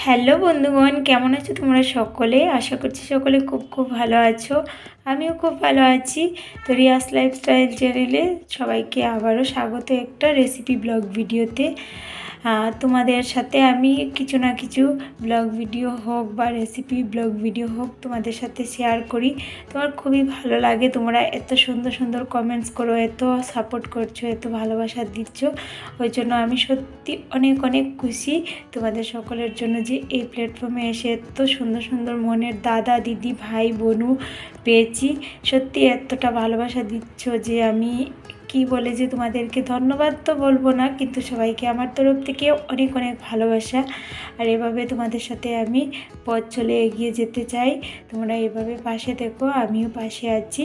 Hello বন্ধুগণ, কেমন আছো তোমরা সকলে? আশা করছি সকলে খুব খুব ভালো আছো। আমিও খুব ভালো আছি। তো রিয়াস লাইফস্টাইল চ্যানেলে সবাইকে আবারও স্বাগত একটা রেসিপি ব্লগ ভিডিওতে। তোমাদের সাথে আমি কিছু না কিছু ব্লগ ভিডিও হোক বা রেসিপি ব্লগ ভিডিও হোক তোমাদের সাথে শেয়ার করি। তোমার খুবই ভালো লাগে, তোমরা এত সুন্দর সুন্দর কমেন্টস করো, এত সাপোর্ট করছো, এত ভালোবাসা দিচ্ছ। ওই জন্য আমি সত্যি অনেক অনেক খুশি তোমাদের সকলের জন্য যে এই প্ল্যাটফর্মে এসে এত সুন্দর সুন্দর মনের দাদা দিদি ভাই বোনু পেয়েছি। সত্যি এতটা ভালোবাসা দিচ্ছ যে আমি কি বলে যে তোমাদেরকে ধন্যবাদ তো বলবো না, কিন্তু সবাইকে আমার তরফ থেকে অনেক অনেক ভালোবাসা। আর এভাবে তোমাদের সাথে আমি পথ চলে এগিয়ে যেতে চাই। তোমরা এভাবে পাশে থেকো, আমিও পাশে আছি।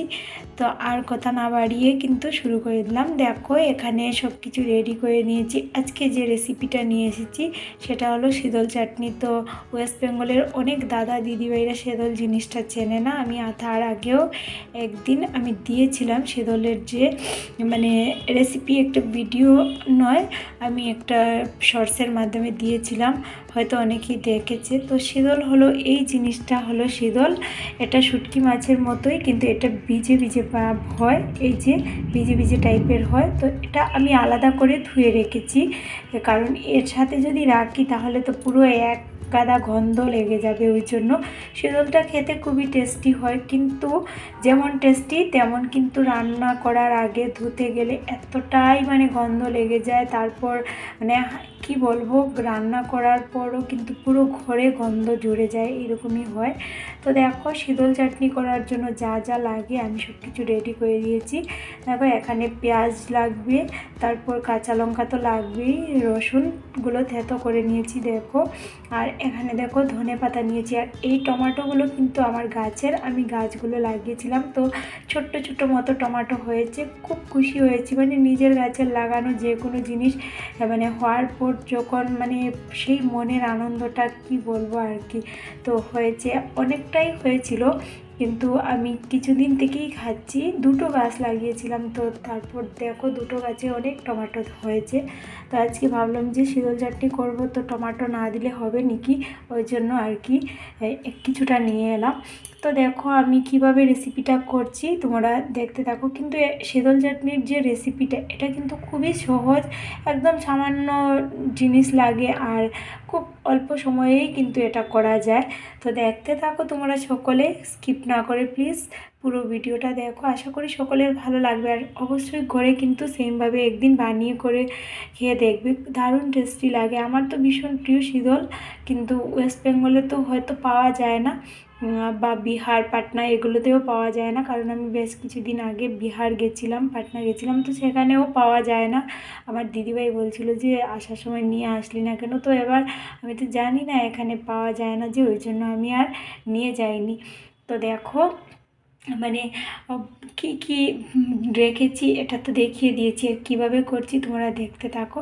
তো আর কথা না বাড়িয়ে কিন্তু শুরু করে দিলাম। দেখো এখানে সব কিছু রেডি করে নিয়েছি। আজকে যে রেসিপিটা নিয়ে এসেছি সেটা হলো শীতল চাটনি। তো ওয়েস্ট বেঙ্গলের অনেক দাদা দিদিভাইরা শীতল জিনিসটা চেনে না। আমি তার আগেও একদিন আমি দিয়েছিলাম শীতলের যে রেসিপি, একটা ভিডিও নয়, আমি একটা শর্টসের মাধ্যমে দিয়েছিলাম, হয়তো অনেকেই দেখেছে। তো শীতল হলো এই জিনিসটা, হলো শীতল। এটা শুটকি মাছের মতোই, কিন্তু এটা ভিজে ভিজে ভাব হয়, এই যে ভিজে ভিজে টাইপের হয়। তো এটা আমি আলাদা করে ধুয়ে রেখেছি, কারণ এর সাথে যদি রাখি তাহলে তো পুরো এক গাদা গন্ধ লেগে যাবে। ওই জন্য শীতলটা খেতে খুবই টেস্টি হয়, কিন্তু যেমন টেস্টি তেমন কিন্তু রান্না করার আগে ধুতে গেলে এতটাই গন্ধ লেগে যায়। তারপর কি বলবো, রান্না করার পরও কিন্তু পুরো ঘরে গন্ধ জুড়ে যায়, এরকমই হয়। তো দেখো শীতল চাটনি করার জন্য যা যা লাগে আমি সব কিছু রেডি করে দিয়েছি। দেখো এখানে পেঁয়াজ লাগবে, তারপর কাঁচা লঙ্কা তো লাগবেই, রসুনগুলো থেতো করে নিয়েছি দেখো। আর এখানে দেখো ধনে পাতা নিয়েছি। আর এই টমেটোগুলো কিন্তু আমার গাছের, আমি গাছগুলো লাগিয়েছিলাম, তো ছোট্ট ছোট্ট মতো টমেটো হয়েছে। খুব খুশি হয়েছি, নিজের গাছের লাগানো যে কোনো জিনিস হওয়ার পর যখন সেই মনের আনন্দটা কি বলবো আর কি। তো হয়েছে, অনেকটাই হয়েছিল, কিন্তু আমি কিছুদিন থেকেই খাচ্ছি। দুটো গাছ লাগিয়েছিলাম, তো তারপর দেখো দুটো গাছে অনেক টমেটো হয়েছে। তো আজকে ভাবলাম যে শীতল চাটনি করবো, তো টমেটো না দিলে হবে নাকি, ওই জন্য আর কি কিছুটা নিয়ে এলাম। তো দেখো আমি কিভাবে রেসিপিটা করছি তোমরা দেখতে থাকো। কিন্তু শীতল চাটনির যে রেসিপিটা, এটা কিন্তু খুবই সহজ, একদম সামান্য জিনিস লাগে আর খুব অল্প সময়েই কিন্তু এটা করা যায়। তো দেখতে থাকো তোমরা সকলে, স্কিপ না করে প্লিজ পুরো ভিডিওটা দেখো। আশা করি সকলের ভালো লাগবে। আর অবশ্যই ঘরে কিন্তু সেমভাবে একদিন বানিয়ে করে খেয়ে দেখবে, দারুণ টেস্টি লাগে। আমার তো ভীষণ প্রিয় শীতল, কিন্তু ওয়েস্ট বেঙ্গলে তো হয়তো পাওয়া যায় না, বা বিহার পাটনা এগুলোতেও পাওয়া যায় না, কারণ আমি বেশ কিছুদিন আগে বিহার গেছিলাম, পাটনা গেছিলাম, তো সেখানেও পাওয়া যায় না। আমার দিদিভাই বলছিল যে আসার সময় নিয়ে আসলি না কেন। তো এবার আমি তো জানি না এখানে পাওয়া যায় না, যে ওই জন্য আমি আর নিয়ে যাইনি। তো দেখো কি কি রেখেছি এটা তো দেখিয়ে দিয়েছি, আর কীভাবে করছি তোমরা দেখতে থাকো।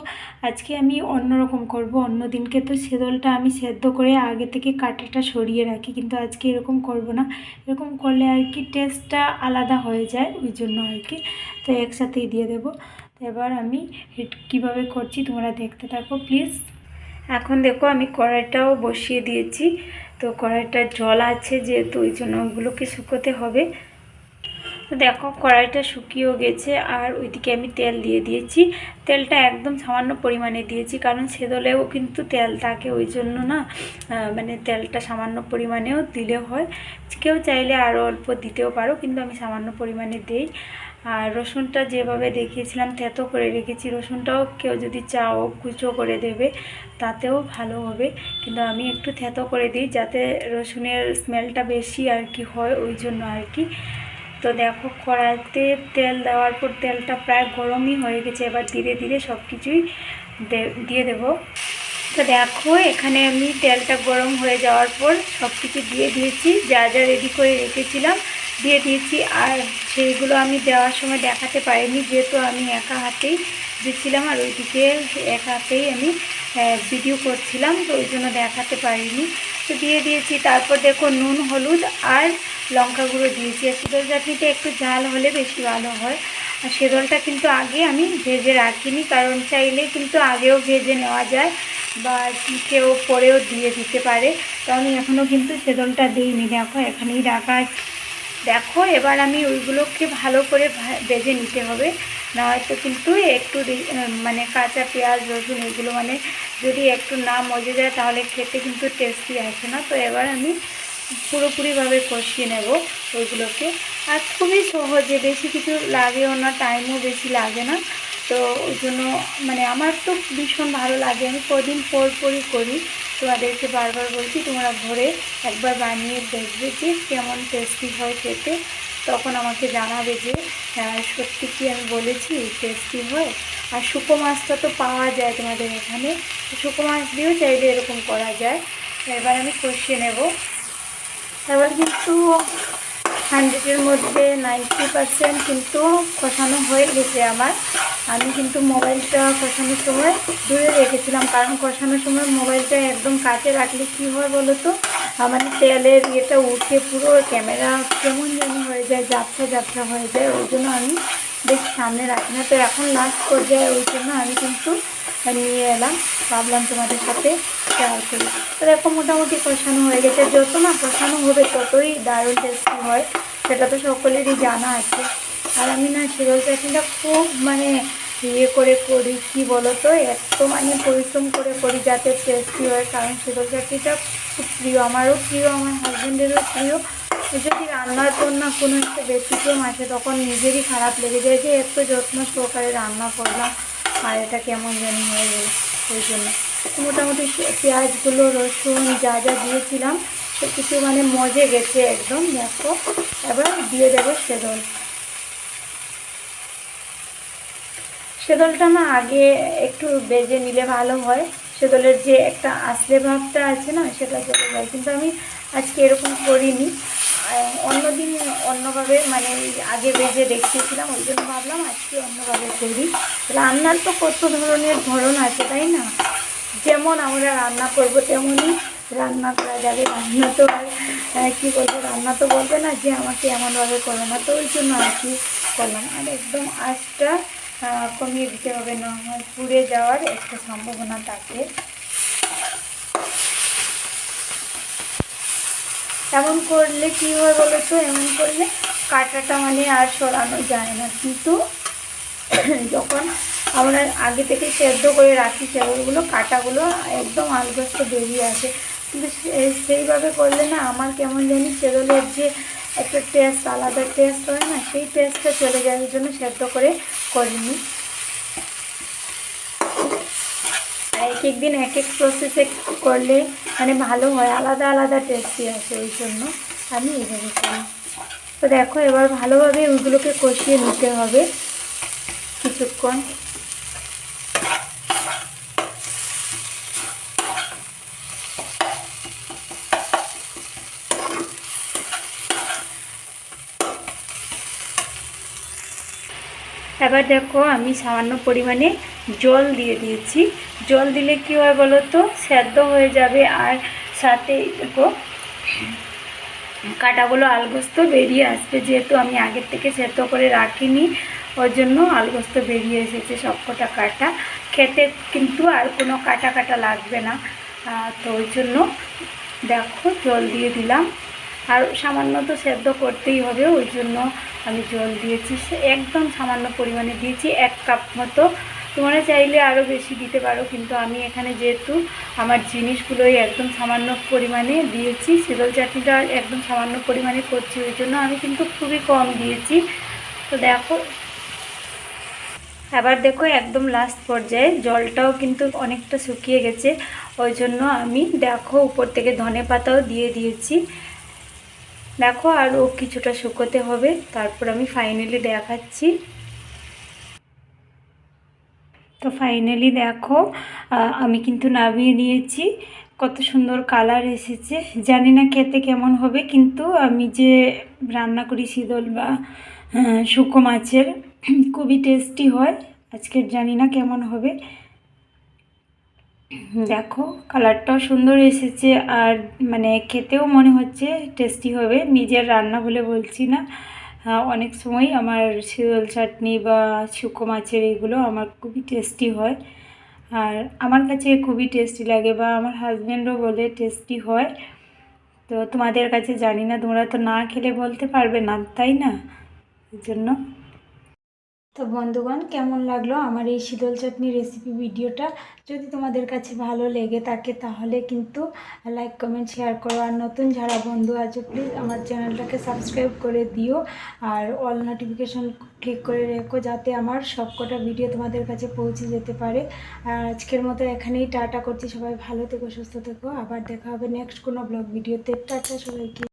আজকে আমি অন্যরকম করব। অন্য দিনকে তো শীতলটা আমি সেদ্ধ করে আগে থেকে কাঁটাটা সরিয়ে রাখি, কিন্তু আজকে এরকম করব না। এরকম করলে আর কি টেস্টটা আলাদা হয়ে যায়, ওই জন্য আর কি। তো একসাথেই দিয়ে দেবো। তো এবার আমি কীভাবে করছি তোমরা দেখতে থাকো প্লিজ। এখন দেখো আমি কড়াইটাও বসিয়ে দিয়েছি। তো কড়াইটার জল আছে যেহেতু, ওই জন্য ওগুলোকে শুকোতে হবে। তো দেখো কড়াইটা শুকিয়েও গেছে, আর ওইদিকে আমি তেল দিয়ে দিয়েছি। তেলটা একদম সামান্য পরিমাণে দিয়েছি, কারণ সেদলেও কিন্তু তেল থাকে, ওই জন্য না তেলটা সামান্য পরিমাণেও দিলে হয়। কেউ চাইলে আরও অল্প দিতেও পারো, কিন্তু আমি সামান্য পরিমাণে দিই। আর রসুনটা যেভাবে দেখিয়েছিলাম থেতো করে রেখেছি, রসুনটাও কেউ যদি চাও কুচো করে দেবে, তাতেও ভালো হবে, কিন্তু আমি একটু থেতো করে দিই যাতে রসুনের স্মেলটা বেশি আর কি হয়, ওই জন্য আর কি। তো দেখো কড়াইতে তেল দেওয়ার পর তেলটা প্রায় গরমই হয়ে গেছে। এবার ধীরে ধীরে সব কিছুই দিয়ে দেব। তো দেখো এখানে আমি তেলটা গরম হয়ে যাওয়ার পর সব কিছু দিয়ে দিয়েছি, যা যা রেডি করে রেখেছিলাম দিয়ে দিয়েছি। আর সেইগুলো আমি দেওয়ার সময় দেখাতে পারিনি, যেহেতু আমি একা হাতেই দিচ্ছিলাম, আর ওইদিকে একা হাতেই আমি ভিডিও করছিলাম, তো ওই জন্য দেখাতে পারিনি। তো দিয়ে দিয়েছি। তারপর দেখো নুন হলুদ আর লঙ্কা গুঁড়ো দিয়েছি। আর শীতল চাটনিতে একটু ঝাল হলে বেশি ভালো হয়। আর সেদলটা কিন্তু আগে আমি ভেজে রাখিনি, কারণ চাইলে কিন্তু আগেও ভেজে নেওয়া যায়, বা কেউ পরেও দিয়ে দিতে পারে। তো আমি এখনও কিন্তু সেদলটা দিইনি, দেখো এখানেই রাখা। দেখো এবার আমি ওইগুলোকে ভালো করে ভেজে নিতে হবে, নয়তো কিন্তু একটু মানে কাঁচা পেঁয়াজ রসুন এগুলো মানে যদি একটু না মজে যায় তাহলে খেতে কিন্তু টেস্টি আসে না। তো এবার আমি পুরোপুরিভাবে কষিয়ে নেব ওইগুলোকে। আর খুবই সহজে, বেশি কিছু লাগেও না, টাইমও বেশি লাগে না। তো ওই জন্য মানে আমার তো ভীষণ ভালো লাগে, আমি কদিন পরই করি। তোমাদেরকে বারবার বলছি তোমরা ঘরে একবার বানিয়ে দেখবে যে কেমন টেস্টি হয় খেতে, তখন আমাকে জানাবে যে সত্যি কি আমি বলেছি টেস্টি হয়। আর শুকো মাছটা তো পাওয়া যায় তোমাদের এখানে, শুকো মাছ দিয়েও চাইলে এরকম করা যায়। এবার আমি কষিয়ে নেব। এবার কিন্তু 100-এর মধ্যে 90% কিন্তু কষানো হয়ে গেছে আমার। আমি কিন্তু মোবাইলটা কষানোর সময় দূরে রেখেছিলাম, কারণ কষানোর সময় মোবাইলটা একদম কাছে রাখলে কী হয় বলো তো, মানে তেলের ইয়েটা উঠে পুরো ক্যামেরা কেমন জানি হয়ে যায়, ঝাপসা হয়ে যায়। ওই জন্য আমি বেশি সামনে রাখি না। তো এখন লাস্ট পর্যায়ে ওই জন্য আমি কিন্তু নিয়ে এলাম, ভাবলাম তোমাদের সাথে শেয়ার করি। তো দেখো মোটামুটি কষানো হয়ে গেছে। যত না কষানো হবে ততই দারুণ টেস্টি হয়, সেটা তো সকলেরই জানা আছে। আর আমি না শিরল চাটনিটা খুব মানে ইয়ে করে করি, কী বলো তো, এত মানে পরিশ্রম করে করি যাতে টেস্টি হয়, কারণ শিরল চাটনিটা খুব প্রিয়, আমারও প্রিয়, আমার হাজব্যান্ডেরও প্রিয়। যদি রান্নার পর না কোনো একটা ব্যতিক্রম আছে তখন নিজেরই খারাপ লেগে যায় যে এত যত্ন সহকারে রান্না করলাম আর এটা কেমন জানি হয়ে গেল। ওই জন্য মোটামুটি পেঁয়াজগুলো রসুন যা যা দিয়েছিলাম সব কিছু মানে মজে গেছে একদম। দেখো এবার দিয়ে দেবো সেদল। সেদলটা না আগে একটু বেজে নিলে ভালো হয়, সেদলের যে একটা আঁচলে ভাবটা আছে না সেটা চলে যায়, কিন্তু আমি আজকে এরকম করিনি। অন্যদিন অন্যভাবে মানে আগে বেজে দেখিয়েছিলাম, ওই জন্য ভাবলাম আজকে অন্যভাবে করি। রান্নার তো কত ধরনের ধরন আছে তাই না, যেমন আমরা রান্না করব তেমনই রান্না করা যাবে। রান্না তো আর কী বলবো, রান্না তো বলবে না যে আমাকে এমনভাবে করো না, তো ওই জন্য আর কি করলাম। আর একদম আঁচটা কমিয়ে দিতে হবে, না হয় পুড়ে যাওয়ার একটা সম্ভাবনা থাকে। এমন করলে কী হয় বলো তো, এমন করলে কাঁটাটা মানে আর সরানো যায় না, কিন্তু যখন আমরা আগে থেকে সেদ্ধ করে রাখি সেগুলো কাঁটাগুলো একদম আলগোস্ত বেরিয়ে আসে, কিন্তু সেইভাবে করলে না আমার কেমন জানি সেরলের যে একটা টেস্ট, আলাদা টেস্ট হয় না, সেই টেস্টটা চলে যায়। ওই জন্য সেদ্ধ করে করিনি। আর এক এক দিন এক এক প্রসেসে করলে মানে ভালো হয়, আলাদা আলাদা টেস্টি আসে, ওই জন্য আমি এইভাবে করি। তো দেখো এবার ভালোভাবে ওইগুলোকে কষিয়ে নিতে হবে কিছুক্ষণ। এবার দেখো আমি সামান্য পরিমাণে জল দিয়ে দিয়েছি। জল দিলে কী হয় বলো তো, সেদ্ধ হয়ে যাবে, আর সাথে দেখো কাঁটাগুলো আলগোস্ত বেরিয়ে আসবে, যেহেতু আমি আগের থেকে সেদ্ধ করে রাখিনি ওর জন্য আলগোস্ত বেরিয়ে এসেছে সবকটা কাঁটা। খেতে কিন্তু আর কোনো কাঁটা কাঁটা লাগবে না। তো ওই জন্য দেখো জল দিয়ে দিলাম, আর সামান্য তো সেদ্ধ করতেই হবে, ওই জন্য আমি জল দিয়েছি, একদম সামান্য পরিমাণে দিয়েছি, 1 কাপ মতো। তোমরা চাইলে আরও বেশি দিতে পারো, কিন্তু আমি এখানে যেহেতু আমার জিনিসগুলোই একদম সামান্য পরিমাণে দিয়েছি, সেদল চাটনিটা একদম সামান্য পরিমাণে করছি, ওই জন্য আমি কিন্তু খুবই কম দিয়েছি। তো দেখো এবার দেখো একদম লাস্ট পর্যায়ে জলটাও কিন্তু অনেকটা শুকিয়ে গেছে, ওই জন্য আমি দেখো উপর থেকে ধনেপাতাও দিয়ে দিয়েছি। দেখো আরও কিছুটা শুকোতে হবে, তারপর আমি ফাইনালি দেখাচ্ছি। তো ফাইনালি দেখো আমি কিন্তু নামিয়ে নিয়েছি, কত সুন্দর কালার এসেছে। জানি না খেতে কেমন হবে, কিন্তু আমি যে রান্না করি শীতল বা শুকো মাছের খুবই টেস্টি হয়। আজকের জানি না কেমন হবে, দেখো কালারটাও সুন্দর এসেছে, আর মানে খেতেও মনে হচ্ছে টেস্টি হবে। নিজের রান্না বলে বলছি না, অনেক সময় আমার শীতল চাটনি বা শুকো মাছের এগুলো আমার খুবই টেস্টি হয়। আর আমার কাছে খুবই টেস্টি লাগে, বা আমার হাজব্যান্ডও বলে টেস্টি হয়। তো তোমাদের কাছে জানি না, তোমরা তো না খেলে বলতে পারবে না, তাই না? এর জন্য তো বন্ধুগণ, কেমন লাগলো আমার এই শীতল চাটনি রেসিপি ভিডিওটা? যদি তোমাদের কাছে ভালো লেগে থাকে তাহলে কিন্তু লাইক কমেন্ট শেয়ার করো। আর নতুন যারা বন্ধু আছো প্লিজ আমার চ্যানেলটাকে সাবস্ক্রাইব করে দিও, আর অল নোটিফিকেশন ক্লিক করে রেখো যাতে আমার সবকটা ভিডিও তোমাদের কাছে পৌঁছে যেতে পারে। আর আজকের মতো এখানেই টাটা করছি, সবাই ভালো থেকো, সুস্থ থেকো, আবার দেখা হবে নেক্সট কোনো ব্লগ ভিডিওতে। টাটা সবাইকে।